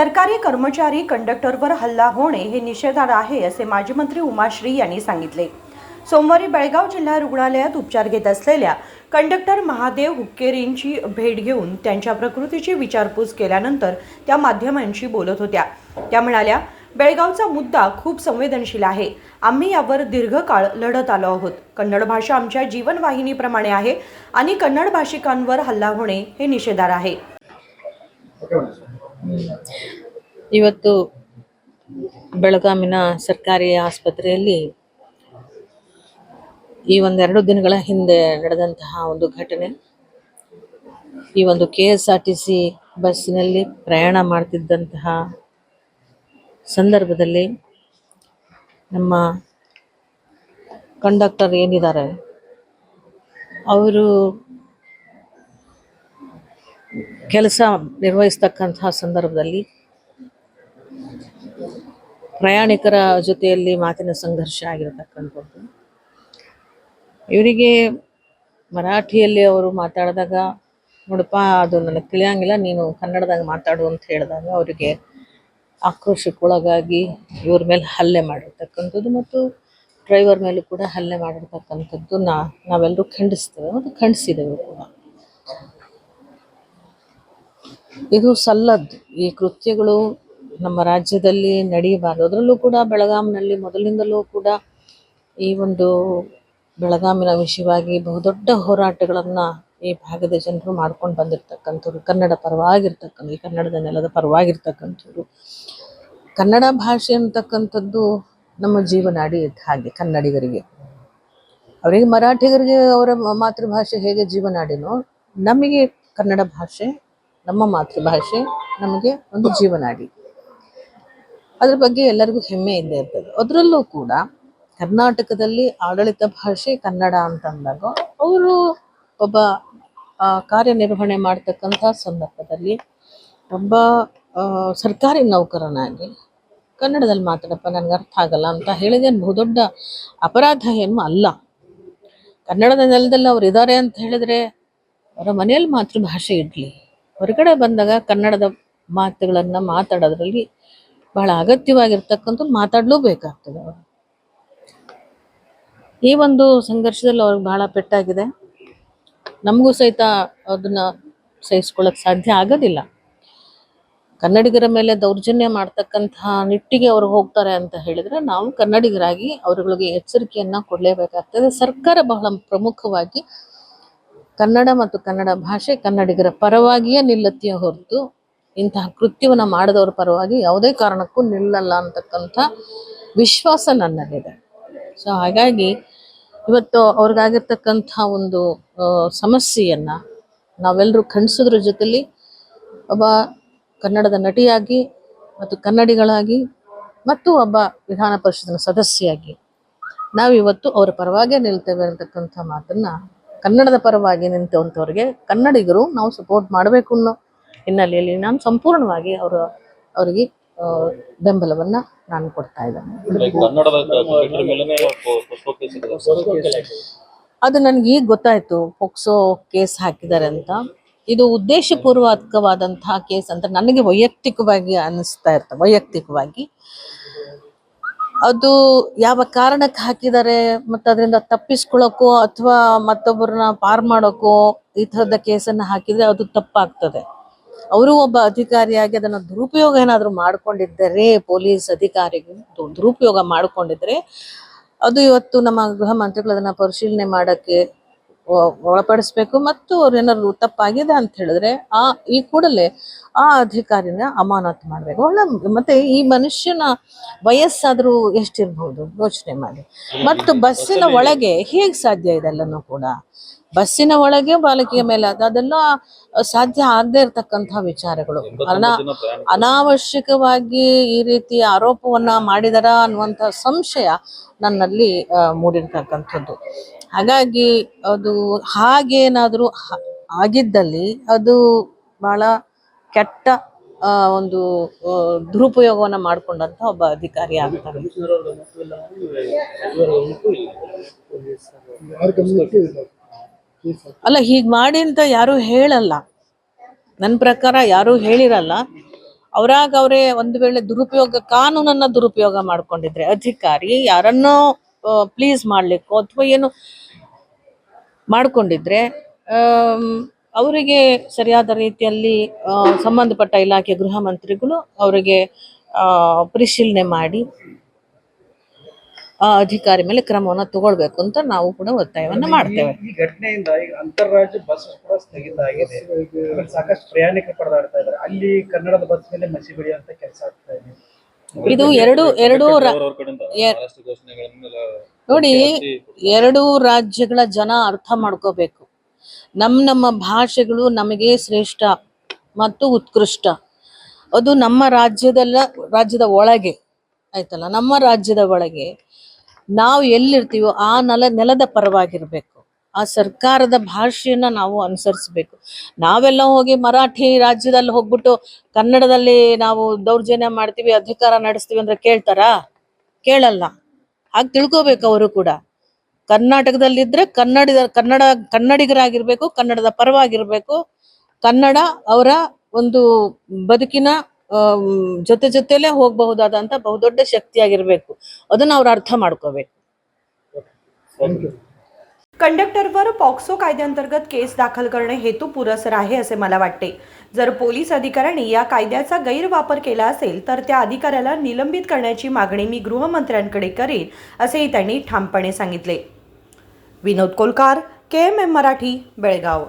सरकारी कर्मचारी कंडक्टरवर हल्ला होणे हे निषेधार्ह आहे असे माजी मंत्री उमाश्री यांनी सांगितले। सोमवारी बेळगाव जिल्हा रुग्णालयात उपचार घेत असलेल्या कंडक्टर महादेव हुक्केरींची भेट घेऊन त्यांच्या प्रकृतीची विचारपूस केल्यानंतर त्या माध्यमांशी बोलत होत्या। त्या म्हणाल्या, बेळगावचा मुद्दा खूप संवेदनशील आहे। आम्ही यावर दीर्घकाळ लढत आलो आहोत। कन्नड भाषा आमच्या जीवनवाहिनीप्रमाणे आहे आणि कन्नड भाषिकांवर हल्ला होणे हे निषेधार्ह आहे। ಇವತ್ತು ಬೆಳಗಾವಿನ ಸರ್ಕಾರಿ ಆಸ್ಪತ್ರೆಯಲ್ಲಿ ಈ ಒಂದೆರಡು ದಿನಗಳ ಹಿಂದೆ ನಡೆದಂತಹ ಒಂದು ಘಟನೆ, ಈ ಒಂದು KSRTC ಬಸ್ಸಿನಲ್ಲಿ ಪ್ರಯಾಣ ಮಾಡ್ತಿದ್ದಂತಹ ಸಂದರ್ಭದಲ್ಲಿ ನಮ್ಮ ಕಂಡಕ್ಟರ್ ಏನಿದ್ದಾರೆ ಅವರು ಕೆಲಸ ನಿರ್ವಹಿಸ್ತಕ್ಕಂತಹ ಸಂದರ್ಭದಲ್ಲಿ ಪ್ರಯಾಣಿಕರ ಜೊತೆಯಲ್ಲಿ ಮಾತಿನ ಸಂಘರ್ಷ ಆಗಿರತಕ್ಕಂಥದ್ದು। ಇವರಿಗೆ ಮರಾಠಿಯಲ್ಲಿ ಅವರು ಮಾತಾಡಿದಾಗ, ನೋಡಪ್ಪ ಅದು ನನಗೆ ತಿಳಿಯಂಗಿಲ್ಲ, ನೀನು ಕನ್ನಡದಾಗ ಮಾತಾಡು ಅಂತ ಹೇಳಿದಾಗ ಅವರಿಗೆ ಆಕ್ರೋಶಕ್ಕೊಳಗಾಗಿ ಇವ್ರ ಮೇಲೆ ಹಲ್ಲೆ ಮಾಡಿರ್ತಕ್ಕಂಥದ್ದು ಮತ್ತು ಡ್ರೈವರ್ ಮೇಲೂ ಕೂಡ ಹಲ್ಲೆ ಮಾಡಿರ್ತಕ್ಕಂಥದ್ದು ನಾವೆಲ್ಲರೂ ಖಂಡಿಸ್ತೇವೆ ಮತ್ತು ಖಂಡಿಸಿದೆವು ಕೂಡ। ಇದು ಸಲ್ಲದ್ದು, ಈ ಕೃತ್ಯಗಳು ನಮ್ಮ ರಾಜ್ಯದಲ್ಲಿ ನಡೆಯಬಾರದು। ಅದರಲ್ಲೂ ಕೂಡ ಬೆಳಗಾಂನಲ್ಲಿ ಮೊದಲಿನಿಂದಲೂ ಕೂಡ ಈ ಒಂದು ಬೆಳಗಾಮಿನ ವಿಷಯವಾಗಿ ಬಹುದೊಡ್ಡ ಹೋರಾಟಗಳನ್ನು ಈ ಭಾಗದ ಜನರು ಮಾಡ್ಕೊಂಡು ಬಂದಿರತಕ್ಕಂಥವ್ರು, ಕನ್ನಡ ಪರವಾಗಿರ್ತಕ್ಕಂಥ, ಈ ಕನ್ನಡದ ನೆಲದ ಪರವಾಗಿರ್ತಕ್ಕಂಥವ್ರು। ಕನ್ನಡ ಭಾಷೆ ಅಂತಕ್ಕಂಥದ್ದು ನಮ್ಮ ಜೀವನಾಡಿ ಇದ್ದ ಹಾಗೆ ಕನ್ನಡಿಗರಿಗೆ, ಅವರಿಗೆ ಮರಾಠಿಗರಿಗೆ ಅವರ ಮಾತೃಭಾಷೆ ಹೇಗೆ ಜೀವನಾಡಿನೋ, ನಮಗೆ ಕನ್ನಡ ಭಾಷೆ, ನಮ್ಮ ಮಾತೃಭಾಷೆ ನಮಗೆ ಒಂದು ಜೀವನಾಡಿ। ಅದ್ರ ಬಗ್ಗೆ ಎಲ್ಲರಿಗೂ ಹೆಮ್ಮೆ ಇದ್ದೇ ಇರ್ತದೆ। ಅದರಲ್ಲೂ ಕೂಡ ಕರ್ನಾಟಕದಲ್ಲಿ ಆಡಳಿತ ಭಾಷೆ ಕನ್ನಡ ಅಂತಂದಾಗ ಅವರು ಒಬ್ಬ ಕಾರ್ಯನಿರ್ವಹಣೆ ಮಾಡ್ತಕ್ಕಂಥ ಸಂದರ್ಭದಲ್ಲಿ ಒಬ್ಬ ಸರ್ಕಾರಿ ನೌಕರನಾಗಿ ಕನ್ನಡದಲ್ಲಿ ಮಾತಾಡಪ್ಪ, ನನಗೆ ಅರ್ಥ ಆಗಲ್ಲ ಅಂತ ಹೇಳಿದೇನು ಬಹುದೊಡ್ಡ ಅಪರಾಧ ಏನು ಅಲ್ಲ। ಕನ್ನಡದ ನೆಲದಲ್ಲಿ ಅವ್ರು ಇದ್ದಾರೆ ಅಂತ ಹೇಳಿದ್ರೆ ಅವರ ಮನೆಯಲ್ಲಿ ಮಾತೃಭಾಷೆ ಇರಲಿ, ಹೊರಗಡೆ ಬಂದಾಗ ಕನ್ನಡದ ಮಾತುಗಳನ್ನು ಮಾತಾಡೋದ್ರಲ್ಲಿ ಬಹಳ ಅಗತ್ಯವಾಗಿರ್ತಕ್ಕಂಥ ಮಾತಾಡಲೇಬೇಕಾಗ್ತದೆ ಅವರು। ಈ ಒಂದು ಸಂಘರ್ಷದಲ್ಲಿ ಅವ್ರಿಗೆ ಬಹಳ ಪೆಟ್ಟಾಗಿದೆ, ನಮಗೂ ಸಹಿತ ಅದನ್ನು ಸಹಿಸ್ಕೊಳ್ಳೋಕೆ ಸಾಧ್ಯ ಆಗೋದಿಲ್ಲ। ಕನ್ನಡಿಗರ ಮೇಲೆ ದೌರ್ಜನ್ಯ ಮಾಡ್ತಕ್ಕಂತಹ ನಿಟ್ಟಿಗೆ ಅವರು ಹೋಗ್ತಾರೆ ಅಂತ ಹೇಳಿದರೆ ನಾವು ಕನ್ನಡಿಗರಾಗಿ ಅವರುಗಳಿಗೆ ಎಚ್ಚರಿಕೆಯನ್ನು ಕೊಡಲೇಬೇಕಾಗ್ತದೆ। ಸರ್ಕಾರ ಬಹಳ ಪ್ರಮುಖವಾಗಿ ಕನ್ನಡ ಮತ್ತು ಕನ್ನಡ ಭಾಷೆ ಕನ್ನಡಿಗರ ಪರವಾಗಿಯೇ ನಿಲ್ಲುತ್ತೆಯೇ ಹೊರತು ಇಂತಹ ಕೃತ್ಯವನ್ನು ಮಾಡಿದವರ ಪರವಾಗಿ ಯಾವುದೇ ಕಾರಣಕ್ಕೂ ನಿಲ್ಲಲ್ಲ ಅಂತಕ್ಕಂಥ ವಿಶ್ವಾಸ ನನ್ನಲ್ಲಿದೆ। ಸೊ ಹಾಗಾಗಿ ಇವತ್ತು ಅವ್ರಿಗಾಗಿರ್ತಕ್ಕಂಥ ಒಂದು ಸಮಸ್ಯೆಯನ್ನು ನಾವೆಲ್ಲರೂ ಖಂಡಿಸೋದ್ರ ಜೊತೆಲಿ ಒಬ್ಬ ಕನ್ನಡದ ನಟಿಯಾಗಿ ಮತ್ತು ಕನ್ನಡಿಗಳಾಗಿ ಮತ್ತು ಒಬ್ಬ ವಿಧಾನ ಪರಿಷತ್ತಿನ ಸದಸ್ಯೆಯಾಗಿ ನಾವಿವತ್ತು ಅವರ ಪರವಾಗೇ ನಿಲ್ತೇವೆ ಅಂತಕ್ಕಂಥ ಮಾತನ್ನು, ಕನ್ನಡದ ಪರವಾಗಿ ನಿಂತಂಥವ್ರಿಗೆ ಕನ್ನಡಿಗರು ನಾವು ಸಪೋರ್ಟ್ ಮಾಡಬೇಕು ಅನ್ನೋ ಹಿನ್ನೆಲೆಯಲ್ಲಿ ನಾನು ಸಂಪೂರ್ಣವಾಗಿ ಅವರಿಗೆ ಬೆಂಬಲವನ್ನು ನಾನು ಕೊಡ್ತಾ ಇದ್ದೇನೆ। ಅದು ನನಗೆ ಈಗ ಗೊತ್ತಾಯಿತು, ಪೋಕ್ಸೋ ಕೇಸ್ ಹಾಕಿದ್ದಾರೆ ಅಂತ। ಇದು ಉದ್ದೇಶಪೂರ್ವಕವಾದಂತಹ ಕೇಸ್ ಅಂತ ನನಗೆ ವೈಯಕ್ತಿಕವಾಗಿ ಅನ್ನಿಸ್ತಾ ಇರ್ತದೆ। ವೈಯಕ್ತಿಕವಾಗಿ ಅದು ಯಾವ ಕಾರಣಕ್ಕೆ ಹಾಕಿದ್ದಾರೆ ಮತ್ತು ಅದರಿಂದ ತಪ್ಪಿಸ್ಕೊಳ್ಳೋಕ್ಕೋ ಅಥವಾ ಮತ್ತೊಬ್ಬರನ್ನ ಪಾರು ಮಾಡೋಕ್ಕೋ ಈ ಥರದ ಕೇಸನ್ನು ಹಾಕಿದರೆ ಅದು ತಪ್ಪಾಗ್ತದೆ। ಅವರು ಒಬ್ಬ ಅಧಿಕಾರಿಯಾಗಿ ಅದನ್ನು ದುರುಪಯೋಗ ಏನಾದರೂ ಮಾಡಿಕೊಂಡಿದ್ದರೆ, ಪೊಲೀಸ್ ಅಧಿಕಾರಿಗಳು ದುರುಪಯೋಗ ಮಾಡಿಕೊಂಡಿದ್ರೆ ಅದು ಇವತ್ತು ನಮ್ಮ ಗೃಹ ಮಂತ್ರಿಗಳು ಅದನ್ನು ಪರಿಶೀಲನೆ ಮಾಡೋಕ್ಕೆ ಒಳಪಡಿಸ್ಬೇಕು ಮತ್ತು ಅವ್ರು ಏನಾದ್ರು ತಪ್ಪಾಗಿದೆ ಅಂತ ಹೇಳಿದ್ರೆ ಈ ಕೂಡಲೇ ಆ ಅಧಿಕಾರಿನ ಅಮಾನತು ಮಾಡಬೇಕು। ಮತ್ತೆ ಈ ಮನುಷ್ಯನ ವಯಸ್ಸಾದರೂ ಎಷ್ಟಿರ್ಬೋದು ಯೋಚನೆ ಮಾಡಿ। ಮತ್ತು ಬಸ್ಸಿನ ಒಳಗೆ ಹೇಗೆ ಸಾಧ್ಯ ಇದೆಲ್ಲನೂ ಕೂಡ, ಬಸ್ಸಿನ ಒಳಗೆ ಬಾಲಕಿಯ ಮೇಲೆ ಅದೆಲ್ಲ ಸಾಧ್ಯ ಆಗದೆ ಇರತಕ್ಕಂತಹ ವಿಚಾರಗಳು। ಅನಾವಶ್ಯಕವಾಗಿ ಈ ರೀತಿ ಆರೋಪವನ್ನ ಮಾಡಿದಾರ ಅನ್ನುವಂಥ ಸಂಶಯ ನನ್ನಲ್ಲಿ ಮೂಡಿರ್ತಕ್ಕಂಥದ್ದು। ಹಾಗಾಗಿ ಅದು ಹಾಗೇನಾದರೂ ಆಗಿದ್ದಲ್ಲಿ ಅದು ಬಹಳ ಕೆಟ್ಟ ಒಂದು ದುರುಪಯೋಗವನ್ನು ಮಾಡಿಕೊಂಡಂಥ ಒಬ್ಬ ಅಧಿಕಾರಿ ಆಗ್ತಾರೆ। ಅಲ್ಲ, ಹೀಗೆ ಮಾಡಿ ಅಂತ ಯಾರೂ ಹೇಳಲ್ಲ, ನನ್ನ ಪ್ರಕಾರ ಯಾರೂ ಹೇಳಿರಲ್ಲ। ಅವರಾಗ ಅವರೇ ಒಂದು ವೇಳೆ ಕಾನೂನನ್ನ ದುರುಪಯೋಗ ಮಾಡ್ಕೊಂಡಿದ್ರೆ, ಅಧಿಕಾರಿ ಯಾರನ್ನೋ ಪ್ಲೀಸ್ ಮಾಡ್ಲಿಕ್ಕೋ ಅಥವಾ ಏನು ಮಾಡ್ಕೊಂಡಿದ್ರೆ ಅವರಿಗೆ ಸರಿಯಾದ ರೀತಿಯಲ್ಲಿ ಸಂಬಂಧಪಟ್ಟ ಇಲಾಖೆ ಗೃಹ ಮಂತ್ರಿಗಳು ಅವರಿಗೆ ಪರಿಶೀಲನೆ ಮಾಡಿ ಆ ಅಧಿಕಾರಿ ಮೇಲೆ ಕ್ರಮವನ್ನು ತಗೊಳ್ಬೇಕು ಅಂತ ನಾವು ಕೂಡ ಒತ್ತಾಯವನ್ನ ಮಾಡ್ತೇವೆ. ಈ ಘಟನೆಯಿಂದ ಈಗ ಅಂತಾರಾಜ್ಯ ಬಸ್ ಕೂಡ ಸ್ಥಗಿತ ಆಗಿದೆ. ಸಾಕಷ್ಟು ಪ್ರಯಾಣಿಕರು ಪರದಾಡ್ತಾ ಇದ್ದಾರೆ. ಅಲ್ಲಿ ಕನ್ನಡದ ಬಸ್ ಮೇಲೆ ಮಸಿ ಬಳಿಯುವಂತ ಕೆಲಸ ಆಗ್ತಾ ಇದೆ. ಇದು ನೋಡಿ, ಎರಡು ರಾಜ್ಯಗಳ ಜನ ಅರ್ಥ ಮಾಡ್ಕೋಬೇಕು. ನಮ್ಮ ಭಾಷೆಗಳು ನಮಗೆ ಶ್ರೇಷ್ಠ ಮತ್ತು ಉತ್ಕೃಷ್ಟ. ಅದು ನಮ್ಮ ರಾಜ್ಯದ ಒಳಗೆ ಆಯ್ತಲ್ಲ, ನಮ್ಮ ರಾಜ್ಯದ ಒಳಗೆ ನಾವು ಎಲ್ಲಿರ್ತೀವೋ ಆ ನೆಲದ ಪರವಾಗಿರ್ಬೇಕು. ಆ ಸರ್ಕಾರದ ಭಾಷೆಯನ್ನ ನಾವು ಅನುಸರಿಸ್ಬೇಕು. ನಾವೆಲ್ಲ ಹೋಗಿ ಮರಾಠಿ ರಾಜ್ಯದಲ್ಲಿ ಹೋಗ್ಬಿಟ್ಟು ಕನ್ನಡದಲ್ಲಿ ನಾವು ದೌರ್ಜನ್ಯ ಮಾಡ್ತೀವಿ, ಅಧಿಕಾರ ನಡೆಸ್ತೀವಿ ಅಂದ್ರೆ ಕೇಳ್ತಾರಾ? ಕೇಳಲ್ಲ. ಹಾಗೆ ತಿಳ್ಕೋಬೇಕು. ಅವರು ಕೂಡ ಕರ್ನಾಟಕದಲ್ಲಿದ್ರೆ ಕನ್ನಡಿಗರಾಗಿರ್ಬೇಕು, ಕನ್ನಡದ ಪರವಾಗಿರ್ಬೇಕು. ಕನ್ನಡ ಅವರ ಒಂದು ಬದುಕಿನ ಜೊತೆಲೇ ಹೋಗಬಹುದಾದಂತ ಬಹುದೊಡ್ಡ ಶಕ್ತಿಯಾಗಿರ್ಬೇಕು. ಅದನ್ನ ಅವ್ರು ಅರ್ಥ ಮಾಡ್ಕೋಬೇಕು. कंडक्टरवर पॉक्सो कायद्याअंतर्गत केस दाखल करणे हेतू पुरस्सर आहे असे मला वाटते. जर पोलीस अधिकाऱ्यांनी या कायद्याचा गैरवापर केला असेल तर त्या अधिकाऱ्याला निलंबित करण्याची मागणी मी गृहमंत्र्यांकडे करेन, असेही त्यांनी ठामपणे सांगितले. विनोद कोलकार, KMM मराठी, बेळगाव.